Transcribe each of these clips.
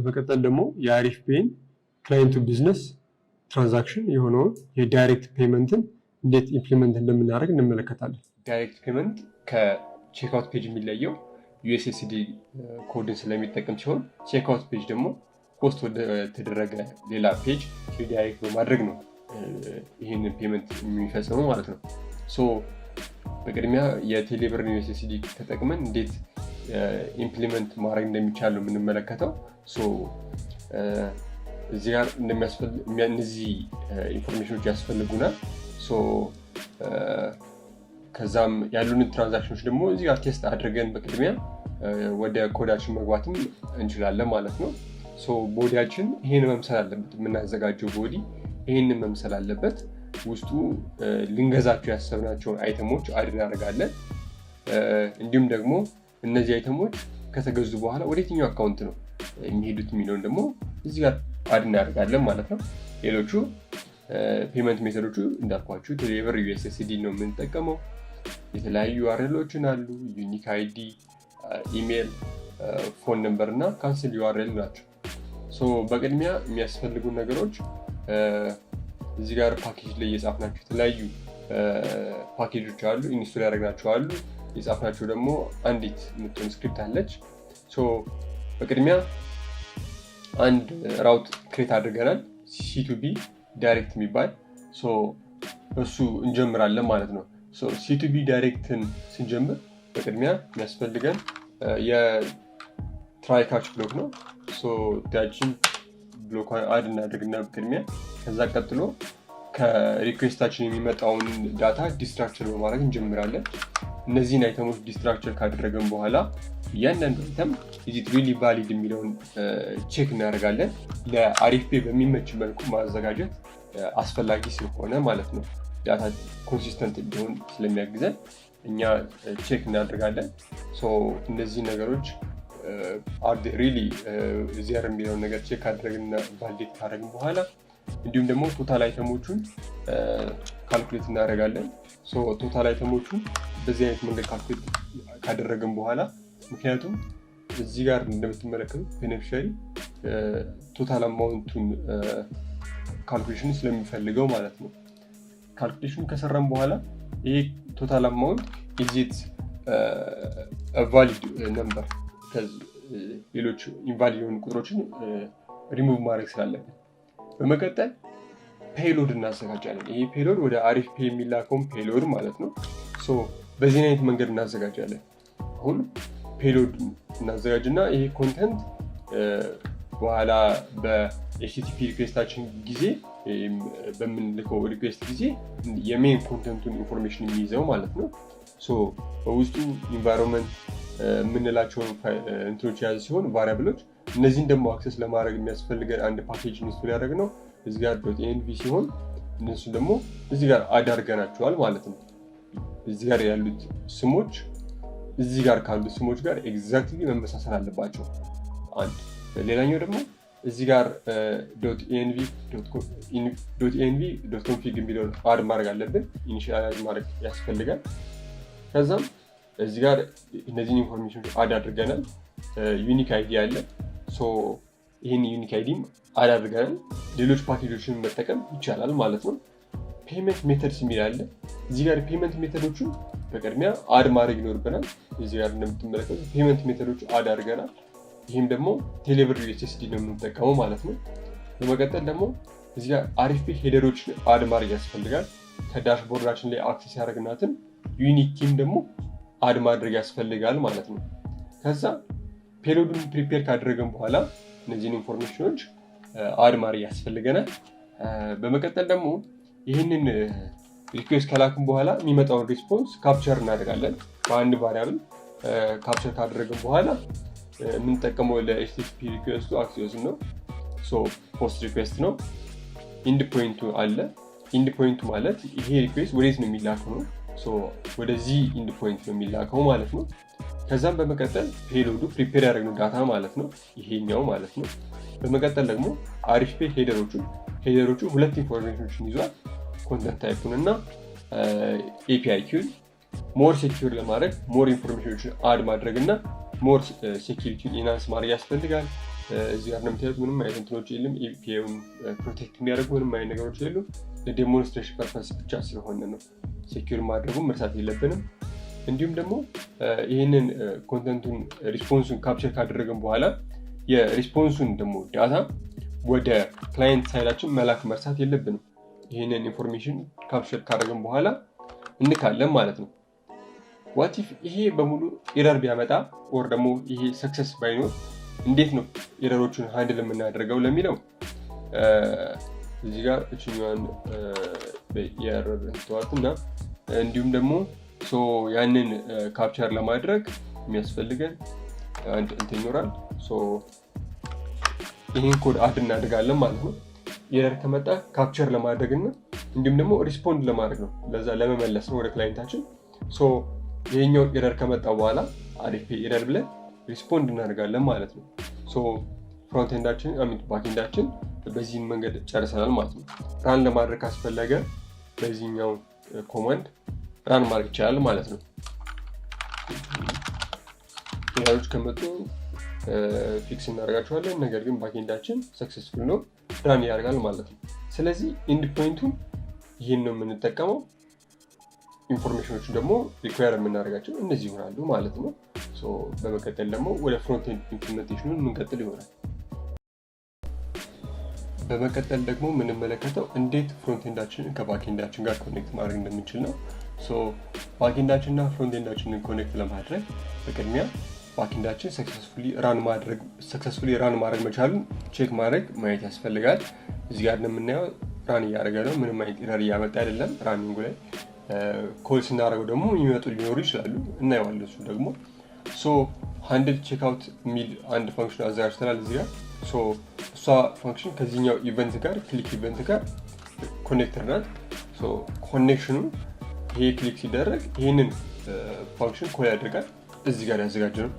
በመቀጠል ደግሞ የአሪፍ ፔይን ክላይንት ቱ ቢዝነስ ትራንዛክሽን የሆነውን የዳይሬክት ፔመንትን እንዴት ኢምፕሊመንት እንደምናደርግ እንመለከታለን። ዳይሬክት ፔመንት ከቼክአውት ፔጅ የሚለየው ዩኤስኤስዲ ኮድን ስለሚጠቀም ሲሆን ቼክአውት ፔጅ ደግሞ ፖስት ወደ ተደረገ ሌላ ፔጅ ሪዳይሬክት በማድረግ ነው ይህን ፔመንት የሚፈጽመው ማለት ነው። በቅድሚያ የቴሌብርን ዩኤስኤስዲ ተጠቅመን እንዴት ኢምፕሊመንት ማድረግ እንደሚቻል ነው የምንመለከተው። እዚህ ጋር እነዚህ ኢንፎርሜሽኖች ያስፈልጉናል። ከዛም ያሉንን ትራንዛክሽኖች ደግሞ እዚህ ጋር ቴስት አድርገን በቅድሚያ ወደ ኮዳችን መግባትም እንችላለን ማለት ነው። ቦዲያችን ይሄን መምሰል አለበት። የምናዘጋጀው ቦዲ ይሄንን መምሰል አለበት። ውስጡ ልንገዛቸው ያሰብናቸውን አይተሞች አድ እናደርጋለን። እንዲሁም ደግሞ እነዚህ አይተሞች ከተገዙ በኋላ ወደ የትኛው አካውንት ነው የሚሄዱት የሚለውን ደግሞ እዚህ ጋር አድ እናደርጋለን ማለት ነው። ሌሎቹ ፔመንት ሜተዶቹ እንዳልኳችሁ ቴሌብር ዩኤስኤስዲ ነው የምንጠቀመው። የተለያዩ ዩአርኤሎችን አሉ። ዩኒክ አይዲ፣ ኢሜል፣ ፎን ነምበር እና ካንስል ዩአርኤል ናቸው። በቅድሚያ የሚያስፈልጉ ነገሮች እዚህ ጋር ፓኬጅ ላይ የጻፍናቸው የተለያዩ ፓኬጆች አሉ። ኢንስቶል ያደረግናቸው አሉ። የጻፍናቸው ደግሞ አንዲት የምትሆን ስክሪፕት አለች። በቅድሚያ አንድ ራውት ክሬት አድርገናል፣ C2B ዳይሬክት የሚባል እሱ እንጀምራለን ማለት ነው። C2B ዳይሬክትን ስንጀምር በቅድሚያ የሚያስፈልገን የትራይ ካች ብሎክ ነው። ዳችን ብሎክ አድ እናደርግና በቅድሚያ ከዛ ቀጥሎ ከሪኩዌስታችን የሚመጣውን ዳታ ዲስትራክቸር በማድረግ እንጀምራለን። እነዚህን አይተሞች ዲስትራክቸር ካደረገን በኋላ እያንዳንዱ አይተም is it really valid የሚለውን ቼክ እናደርጋለን። ለአሪፍ ፔ በሚመች መልኩ ማዘጋጀት አስፈላጊ ስለሆነ ማለት ነው። ዳታ ኮንሲስተንት እንዲሆን ስለሚያግዘን እኛ ቼክ እናደርጋለን። እነዚህ ነገሮች ሪሊ ዜር የሚለውን ነገር ቼክ ካደረግንና ቫሊዴት ካደረግን በኋላ እንዲሁም ደግሞ ቶታል አይተሞቹን ካልኩሌት እናደርጋለን። ቶታል አይተሞቹን በዚህ አይነት መንገድ ካልኩሌት ካደረግን በኋላ ምክንያቱም እዚህ ጋር እንደምትመለከቱት ቤኔፊሻሪ ቶታል አማውንቱን ካልኩሌሽን ስለሚፈልገው ማለት ነው። ካልኩሌሽን ከሰራን በኋላ ይሄ ቶታል አማውንት ኢዚት ቫሊድ ነምበር ሌሎች ኢንቫሊድ የሆኑ ቁጥሮችን ሪሙቭ ማድረግ ስላለብን በመቀጠል ፔይሎድ እናዘጋጃለን። ይሄ ፔይሎድ ወደ አሪፍ ፔ የሚላከውን ፔይሎድ ማለት ነው። በዚህ አይነት መንገድ እናዘጋጃለን። አሁን ፔይሎድ እናዘጋጅና ይሄ ኮንተንት በኋላ በኤችቲቲፒ ሪኩዌስታችን ጊዜ በምንልከው ሪኩዌስት ጊዜ የሜን ኮንተንቱን ኢንፎርሜሽን የሚይዘው ማለት ነው። በውስጡ ኢንቫይሮንመንት የምንላቸውን እንትኖች የያዘ ሲሆን ቫሪያብሎች እነዚህን ደግሞ አክሰስ ለማድረግ የሚያስፈልገን አንድ ፓኬጅ ኢንስቶል ያደረግነው እዚህ ጋር .env ሲሆን እነሱ ደግሞ እዚህ ጋር አዳርገናቸዋል ማለት ነው። እዚህ ጋር ያሉት ስሞች እዚህ ጋር ካሉት ስሞች ጋር ኤግዛክትሊ መመሳሰል አለባቸው። አንድ ሌላኛው ደግሞ እዚህ ጋር .env.config የሚለውን አድ ማድረግ አለብን። ኢኒሺያላይዝ ማድረግ ያስፈልጋል። ከዛም እዚህ ጋር እነዚህን ኢንፎርሜሽን አድ አድርገናል። ዩኒክ አይዲ አለ። ይህን ዩኒክ አይዲም አድ አድርገናል። ሌሎች ፓኬጆችን መጠቀም ይቻላል ማለት ነው። ፔመንት ሜተድስ የሚል አለ። እዚህ ጋር ፔመንት ሜተዶቹን በቅድሚያ አድ ማድረግ ይኖርብናል። እዚህ ጋር እንደምትመለከቱ ፔመንት ሜተዶቹ አድ አድርገናል። ይህም ደግሞ ቴሌብር ዩኤስኤስዲ ነው የምንጠቀመው ማለት ነው። በመቀጠል ደግሞ እዚህ ጋር አሪፍ ፔ ሄደሮችን አድ ማድረግ ያስፈልጋል። ከዳሽቦርዳችን ላይ አክሰስ ያደረግናትን ዩኒክ ኪም ደግሞ አድ ማድረግ ያስፈልጋል ማለት ነው። ከዛ ፔሎዱን ፕሪፔር ካደረገን በኋላ እነዚህን ኢንፎርሜሽኖች አድ ማድረግ ያስፈልገናል። በመቀጠል ደግሞ ይህንን ሪኩዌስት ከላክን በኋላ የሚመጣውን ሪስፖንስ ካፕቸር እናደርጋለን። በአንድ ቫሪያብል ካፕቸር ካደረግን በኋላ የምንጠቀመው ለኤችቲቲፒ ሪኩዌስቱ አክሲዮስ ነው። ፖስት ሪኩዌስት ነው። ኢንድ ፖይንቱ አለ። ኢንድ ፖይንቱ ማለት ይሄ ሪኩዌስት ወዴት ነው የሚላከው ነው። ወደዚህ ኢንድ ፖይንት ነው የሚላከው ማለት ነው። ከዛም በመቀጠል ፔሎዱ ፕሪፔር ያደረግነው ዳታ ማለት ነው፣ ይሄኛው ማለት ነው። በመቀጠል ደግሞ አሪፍ ፔ ሄደሮቹ ሁለት ኢንፎርሜሽኖችን ይዟል። ኮንተንት ታይፑን እና ኤፒአይ ኪውን ሞር ሴኪዩር ለማድረግ ሞር ኢንፎርሜሽኖችን አድ ማድረግ እና ሞር ሴኪዩሪቲውን ኢንሃንስ ማድረግ ያስፈልጋል። እዚህ ጋር እንደምታዩት ምንም አይነት እንትኖች የለም። ኤፒአይውን ፕሮቴክት የሚያደርጉ ምንም አይነት ነገሮች የሉ። ለዴሞንስትሬሽን ፐርፐስ ብቻ ስለሆነ ነው ሴኪዩር ማድረጉ መርሳት የለብንም። እንዲሁም ደግሞ ይህንን ኮንተንቱን ሪስፖንሱን ካፕቸር ካደረግን በኋላ የሪስፖንሱን ደግሞ ዳታ ወደ ክላይንት ሳይዳችን መላክ መርሳት የለብንም። ይህንን ኢንፎርሜሽን ካፕቸር ካደረግን በኋላ እንካለን ማለት ነው። ዋት ኢፍ ይሄ በሙሉ ኤረር ቢያመጣ ኦር ደግሞ ይሄ ሰክሰስ ባይኖር እንዴት ነው ኤረሮቹን ሃንድል የምናደርገው ለሚለው እዚህ ጋር እችኛዋን የኤረር ተዋትና እንዲሁም ደግሞ ያንን ካፕቸር ለማድረግ የሚያስፈልገን አንድ እንትን ይኖራል። ይህን ኮድ አድ እናደርጋለን ማለት ነው። ኤረር ከመጣ ካፕቸር ለማድረግ እና እንዲሁም ደግሞ ሪስፖንድ ለማድረግ ነው፣ ለዛ ለመመለስ ነው ወደ ክላይንታችን። ይሄኛው ኤረር ከመጣ በኋላ አሪፍ ኤረር ብለን ሪስፖንድ እናደርጋለን ማለት ነው። ፍሮንት ኤንዳችን ባክ ኤንዳችን በዚህን መንገድ ጨርሰናል ማለት ነው። ራን ለማድረግ ካስፈለገ በዚህኛው ኮማንድ ራን ማድረግ ይቻላል ማለት ነው። ኤረሮች ከመጡ ፊክስ እናደርጋቸዋለን። ነገር ግን ባክ ኤንዳችን ሰክሰስፉል ነው፣ ራን ያደርጋል ማለት ነው። ስለዚህ ኢንድ ፖይንቱን ይህን ነው የምንጠቀመው። ኢንፎርሜሽኖቹ ደግሞ ሪኳየር የምናደርጋቸው እነዚህ ይሆናሉ ማለት ነው። በመቀጠል ደግሞ ወደ ፍሮንት ኤንድ ኢምፕሊሜንቴሽኑን የምንቀጥል ይሆናል። በመቀጠል ደግሞ የምንመለከተው እንዴት ፍሮንት ኤንዳችንን ከባክ ኤንዳችን ጋር ኮኔክት ማድረግ እንደምንችል ነው። ባክ ኤንዳችንና ፍሮንት ኤንዳችንን ኮኔክት ለማድረግ በቅድሚያ ባክ ኤንዳችን ሰክሰስፉሊ ራን ማድረግ መቻሉን ቼክ ማየት ያስፈልጋል። እዚህ ጋር እንደምናየው ራን እያደረገ ነው። ምንም አይነት ኤረር እያመጣ አይደለም። ራኒንጉ ላይ ኮል ስናደርገው ደግሞ የሚመጡ ሊኖሩ ይችላሉ፣ እናየዋለን። እሱ ደግሞ ሃንድል ቼክአውት የሚል አንድ ፈንክሽን አዘጋጅተናል እዚህ ጋር። እሷ ፈንክሽን ከዚህኛው ኢቨንት ጋር ክሊክ ኢቨንት ጋር ኮኔክተር ናት። ኮኔክሽኑ ይሄ ክሊክ ሲደረግ ይህንን ፈንክሽን ኮል ያደርጋል። እዚህ ጋር ያዘጋጀነው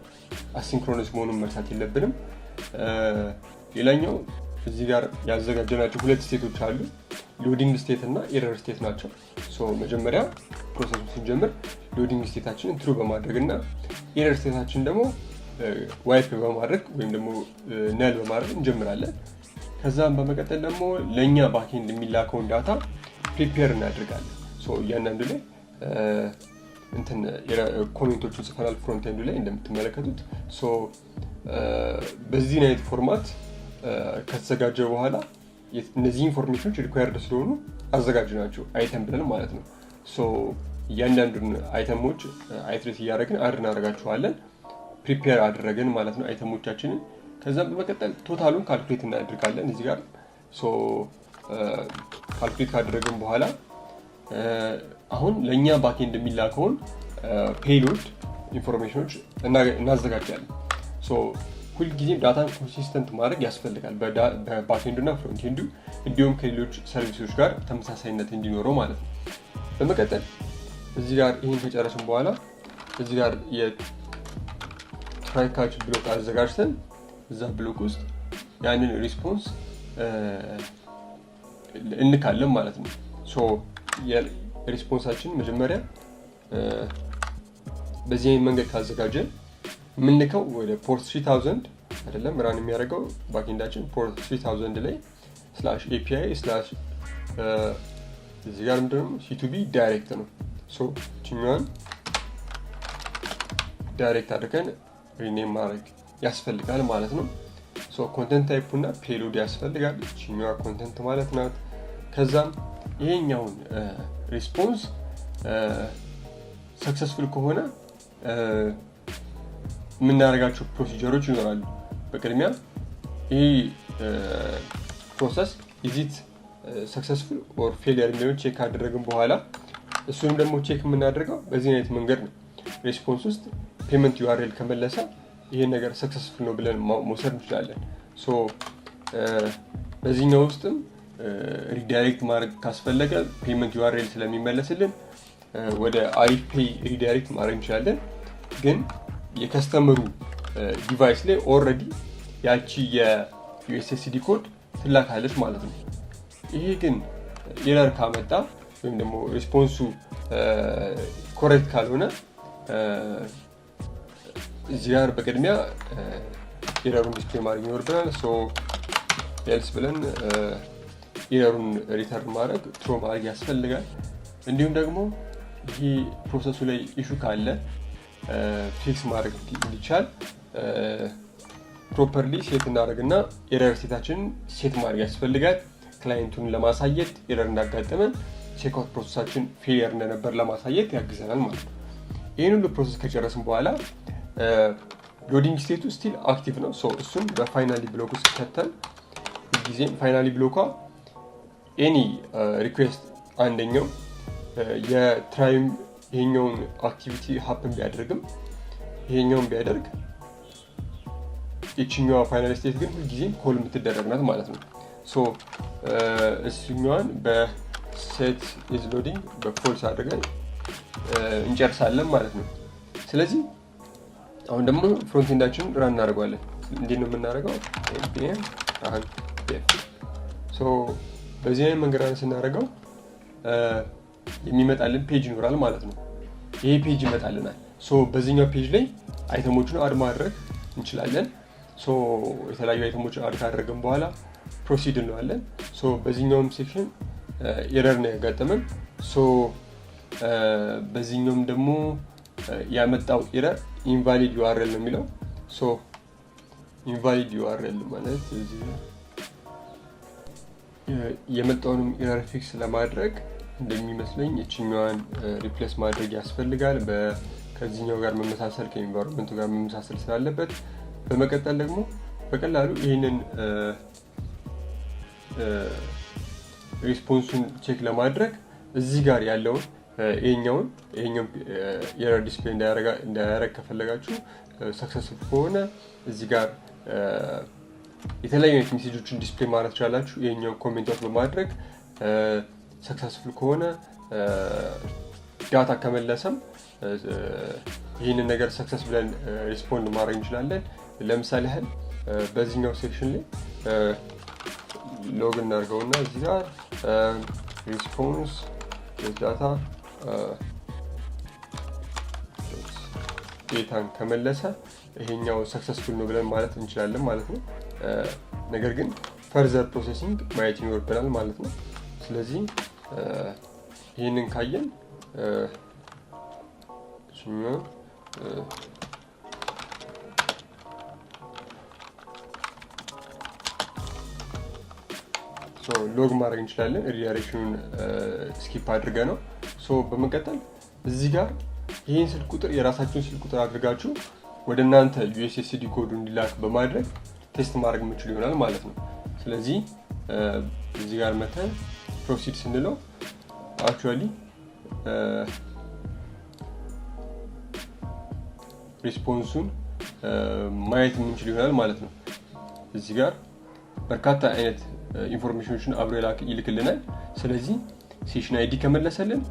አሲንክሮነስ መሆኑን መርሳት የለብንም። ሌላኛው እዚህ ጋር ያዘጋጀናቸው ሁለት ስቴቶች አሉ። ሎዲንግ ስቴት እና ኤረር ስቴት ናቸው። መጀመሪያ ፕሮሰሱን ስንጀምር ሎዲንግ ስቴታችንን ትሩ በማድረግ እና ኤረር ስቴታችን ደግሞ ዋይፕ በማድረግ ወይም ደግሞ ነል በማድረግ እንጀምራለን። ከዛም በመቀጠል ደግሞ ለእኛ ባክኤንድ የሚላከውን ዳታ ፕሪፔር እናደርጋለን። እያንዳንዱ ላይ ኮሜንቶችን ጽፈናል ፍሮንት ኤንዱ ላይ እንደምትመለከቱት። በዚህ አይነት ፎርማት ከተዘጋጀ በኋላ እነዚህ ኢንፎርሜሽኖች ሪኳየርድ ስለሆኑ አዘጋጅ ናቸው አይተም ብለን ማለት ነው። እያንዳንዱን አይተሞች አይትሬት እያደረግን አድ እናደርጋቸዋለን። ፕሪፔር አደረግን ማለት ነው አይተሞቻችንን። ከዛም በመቀጠል ቶታሉን ካልኩሌት እናደርጋለን እዚህ ጋር። ካልኩሌት ካደረግን በኋላ አሁን ለእኛ ባክኤንድ የሚላከውን ፔይሎድ ኢንፎርሜሽኖች እናዘጋጃለን። ሁልጊዜም ዳታን ኮንሲስተንት ማድረግ ያስፈልጋል በባክኤንዱ እና ፍሮንቴንዱ፣ እንዲሁም ከሌሎች ሰርቪሶች ጋር ተመሳሳይነት እንዲኖረው ማለት ነው። በመቀጠል እዚህ ጋር ይህን ከጨረስን በኋላ እዚህ ጋር የትራይ ካች ብሎክ አዘጋጅተን እዛ ብሎክ ውስጥ ያንን ሪስፖንስ እንካለን ማለት ነው። ሪስፖንሳችን መጀመሪያ በዚህ መንገድ ካዘጋጀን የምንልከው ወደ ፖርት 3000 አይደለም ራን የሚያደርገው ባክኤንዳችን ፖርት 3000 ላይ /API/ እዚህ ጋር ምንድነው C2B ዳይሬክት ነው። ችኛዋን ዳይሬክት አድርገን ሪኔም ማድረግ ያስፈልጋል ማለት ነው። ኮንተንት ታይፑ እና ፔሎድ ያስፈልጋል። ችኛዋ ኮንተንት ማለት ናት። ከዛም ይሄኛውን ሪስፖንስ ሰክሰስፉል ከሆነ የምናደርጋቸው ፕሮሲጀሮች ይኖራሉ። በቅድሚያ ይህ ፕሮሰስ ኢዚት ሰክሰስፉል ኦር ፌሊየር የሚለውን ቼክ ካደረግን በኋላ እሱንም ደግሞ ቼክ የምናደርገው በዚህ አይነት መንገድ ነው። ሬስፖንስ ውስጥ ፔመንት ዩአርኤል ከመለሰ ይሄን ነገር ሰክሰስፉል ነው ብለን መውሰድ እንችላለን። በዚህኛው ውስጥም ሪዳይሬክት ማድረግ ካስፈለገ ፔመንት ዩአርኤል ስለሚመለስልን ወደ አሪፍ ፔይ ሪዳይሬክት ማድረግ እንችላለን። ግን የከስተመሩ ዲቫይስ ላይ ኦልሬዲ ያቺ የዩኤስኤስዲ ኮድ ትላካለች ማለት ነው። ይሄ ግን ኤረር ካመጣ ወይም ደግሞ ሪስፖንሱ ኮሬክት ካልሆነ እዚህ ጋር በቅድሚያ ኤረሩን ዲስፕሌይ ማድረግ ይኖርብናል። ሶ ኤልስ ብለን ኤረሩን ሪተርን ማድረግ ትሮ ማድረግ ያስፈልጋል። እንዲሁም ደግሞ ይህ ፕሮሰሱ ላይ ኢሹ ካለ ፊክስ ማድረግ እንዲቻል ፕሮፐርሊ ሴት እናደርግና ኤረር ሴታችንን ሴት ማድረግ ያስፈልጋል። ክላይንቱን ለማሳየት ኤረር እንዳጋጠመን ቼክአውት ፕሮሰሳችን ፌሊየር እንደነበር ለማሳየት ያግዘናል ማለት ነው። ይህን ሁሉ ፕሮሰስ ከጨረስን በኋላ ሎዲንግ ስቴቱ ስቲል አክቲቭ ነው። እሱን በፋይናሊ ብሎክ ውስጥ ከተን ጊዜም ፋይናሊ ብሎኳ ኤኒ ሪኩዌስት አንደኛው የትራይም ይሄኛውን አክቲቪቲ ሀፕን ቢያደርግም ይሄኛውን ቢያደርግ እችኛዋ ፋይናል ስቴት ግን ሁልጊዜም ኮል የምትደረግ ናት ማለት ነው። እሱኛዋን በሴት ኢዝ ሎዲንግ በፎልስ አድርገን እንጨርሳለን ማለት ነው። ስለዚህ አሁን ደግሞ ፍሮንቴንዳችንን ራን እናደርገዋለን። እንዴት ነው የምናደርገው? npm run dev በዚህ አይነት መንገድ ራን ስናደርገው የሚመጣልን ፔጅ ይኖራል ማለት ነው። ይሄ ፔጅ ይመጣልናል። በዚህኛው ፔጅ ላይ አይተሞችን አድ ማድረግ እንችላለን። የተለያዩ አይተሞችን አድ ካደረግን በኋላ ፕሮሲድ እንለዋለን። በዚህኛውም ሴክሽን ኤረር ነው ያጋጠመን። በዚህኛውም ደግሞ ያመጣው ኤረር ኢንቫሊድ ዩአርኤል ነው የሚለው። ኢንቫሊድ ዩአርኤል ማለት የመጣውንም ኤረር ፊክስ ለማድረግ እንደሚመስለኝ እችኛዋን ሪፕሌስ ማድረግ ያስፈልጋል ከዚህኛው ጋር መመሳሰል ከኢንቫይሮንመንቱ ጋር መመሳሰል ስላለበት። በመቀጠል ደግሞ በቀላሉ ይህንን ሪስፖንሱን ቼክ ለማድረግ እዚህ ጋር ያለውን ይሄኛውን ኤረር ዲስፕሌይ እንዳያደርግ ከፈለጋችሁ ሰክሰስፉል ከሆነ እዚህ ጋር የተለያዩ አይነት ሜሴጆችን ዲስፕሌይ ማድረግ ትችላላችሁ። ይሄኛው ኮሜንት አውት በማድረግ ሰክሰስፉል ከሆነ ዳታ ከመለሰም ይህንን ነገር ሰክሰስ ብለን ሪስፖንድ ማድረግ እንችላለን። ለምሳሌ ያህል በዚህኛው ሴክሽን ላይ ሎግ እናድርገውና እዚህ ጋር ሪስፖንስ ዳታ ዴታን ከመለሰ ይሄኛው ሰክሰስፉል ነው ብለን ማለት እንችላለን ማለት ነው። ነገር ግን ፈርዘር ፕሮሰሲንግ ማየት ይኖርብናል ማለት ነው። ስለዚህ ይህንን ካየን ሎግ ማድረግ እንችላለን። ሪዳይሬክሽኑን ስኪፕ አድርገ ነው። በመቀጠል እዚህ ጋር ይህን ስልክ ቁጥር የራሳችሁን ስልክ ቁጥር አድርጋችሁ ወደ እናንተ ዩኤስኤስዲ ኮዱ እንዲላክ በማድረግ ቴስት ማድረግ የምችሉ ይሆናል ማለት ነው። ስለዚህ እዚህ ጋር መተን ፕሮሲድ ስንለው አክቹዋሊ ሪስፖንሱን ማየት የምንችል ይሆናል ማለት ነው። እዚህ ጋር በርካታ አይነት ኢንፎርሜሽኖችን አብሮ ይልክልናል። ስለዚህ ሴሽን አይዲ ከመለሰልን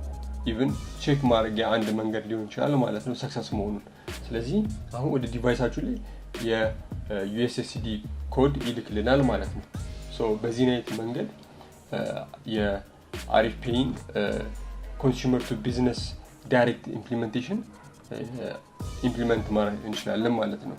ኢቭን ቼክ ማድረጊያ አንድ መንገድ ሊሆን ይችላል ማለት ነው ሰክሰስ መሆኑን። ስለዚህ አሁን ወደ ዲቫይሳችሁ ላይ የዩኤስኤስዲ ኮድ ይልክልናል ማለት ነው። በዚህ አይነት መንገድ የአሪፍ ፔይን ኮንሱመር ቱ ቢዝነስ ዳይሬክት ኢምፕሊሜንቴሽን ኢምፕሊመንት ማድረግ እንችላለን ማለት ነው።